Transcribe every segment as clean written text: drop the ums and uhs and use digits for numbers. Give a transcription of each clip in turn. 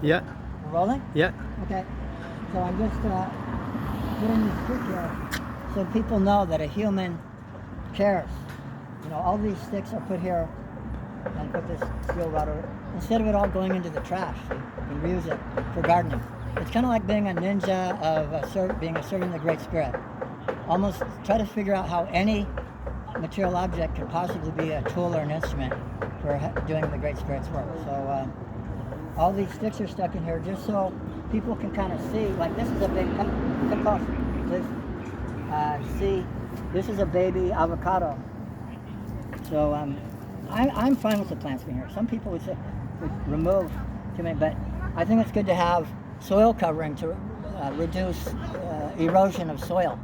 Yeah. We're rolling? Yeah. Okay. So I'm just putting this stick here so people know that a human cares. You know, all these sticks are put here and put this steel rod over it. Instead of it all going into the trash, you can reuse it for gardening. It's kind of like being a ninja of being a servant of the Great Spirit. Almost try to figure out how any material object can possibly be a tool or an instrument for doing the Great Spirit's work. So all these sticks are stuck in here just so people can kind of see, like this is a big, come close, please. See, this is a baby avocado. So I'm fine with the plants being here. Some people would say, remove too many, but I think it's good to have soil covering to reduce erosion of soil.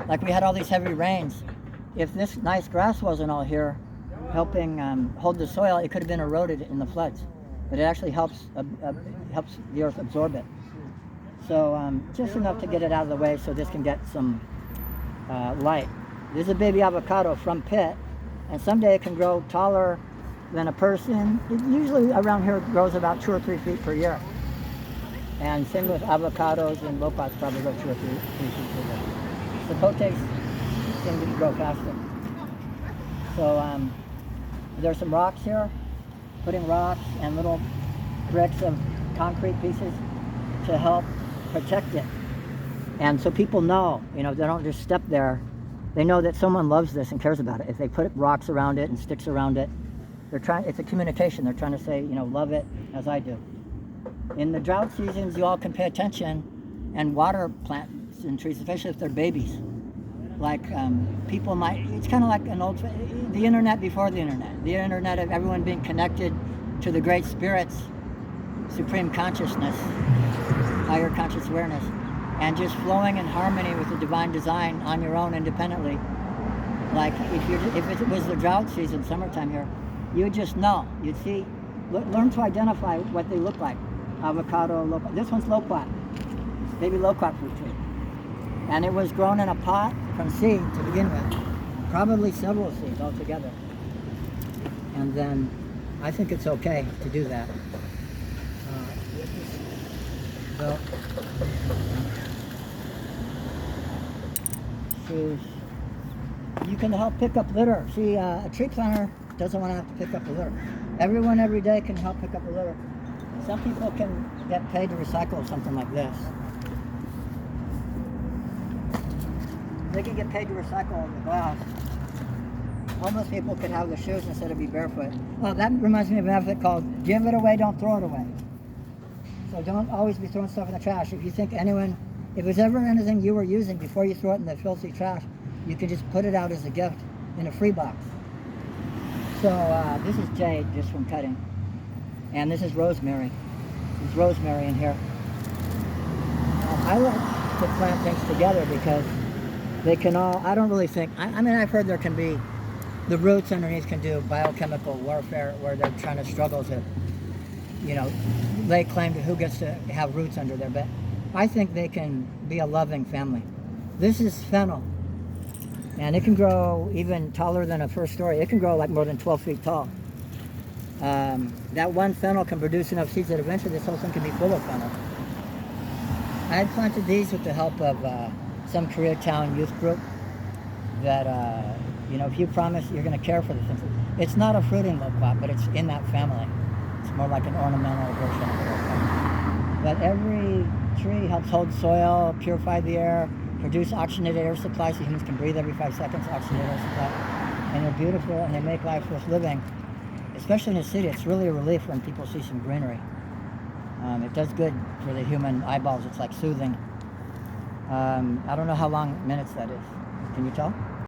Like we had all these heavy rains. If this nice grass wasn't all here helping hold the soil, it could have been eroded in the floods. But it actually helps the earth absorb it. So just enough to get it out of the way so this can get some light. This is a baby avocado from pit, and someday it can grow taller than a person. It usually around here grows about 2 or 3 feet per year. And same with avocados and loquats, probably grow 2 or 3 feet per year. Sapotes seem to grow faster. So there's some rocks here, putting rocks and little bricks of concrete pieces to help protect it. And so people know, you know, they don't just step there. They know that someone loves this and cares about it. If they put rocks around it and sticks around it, it's a communication. They're trying to say, you know, love it as I do. In the drought seasons, you all can pay attention and water plants and trees, especially if they're babies. Like people might, it's kind of like the internet before the internet. The internet of everyone being connected to the Great Spirit's supreme consciousness, higher conscious awareness, and just flowing in harmony with the divine design on your own independently. Like if it was the drought season, summertime here, you would just know. You'd see, learn to identify what they look like. Avocado, loquat. This one's loquat, baby loquat fruit tree. And it was grown in a pot from seed to begin with, probably several seeds altogether. And then I think it's okay to do that. So, you can help pick up litter. See, a tree planter doesn't want to have to pick up the litter. Everyone every day can help pick up the litter. Some people can get paid to recycle something like this. They can get paid to recycle the glass. Homeless people could have the shoes instead of be barefoot. Oh, that reminds me of an outfit called "Give It Away, Don't Throw It Away." So don't always be throwing stuff in the trash. If you think if there's ever anything you were using before you throw it in the filthy trash, you can just put it out as a gift in a free box. So this is jade, just from cutting. And this is rosemary. There's rosemary in here. I like to plant things together because they can all, I don't really think, I mean, I've heard there can be, the roots underneath can do biochemical warfare where they're trying to struggle to, you know, lay claim to who gets to have roots under there. But I think they can be a loving family. This is fennel. And it can grow even taller than a first story. It can grow like more than 12 feet tall. That one fennel can produce enough seeds that eventually this whole thing can be full of fennel. I had planted these with the help of some Koreatown youth group that, you know, if you promise you're going to care for the things. It's not a fruiting loquat, but it's in that family. It's more like an ornamental version of it. But every tree helps hold soil, purify the air, produce oxygenated air supply so humans can breathe every 5 seconds, oxygenated air supply. And they're beautiful and they make life worth living. Especially in the city, it's really a relief when people see some greenery. It does good for the human eyeballs. It's like soothing. I don't know how long minutes that is. Can you tell?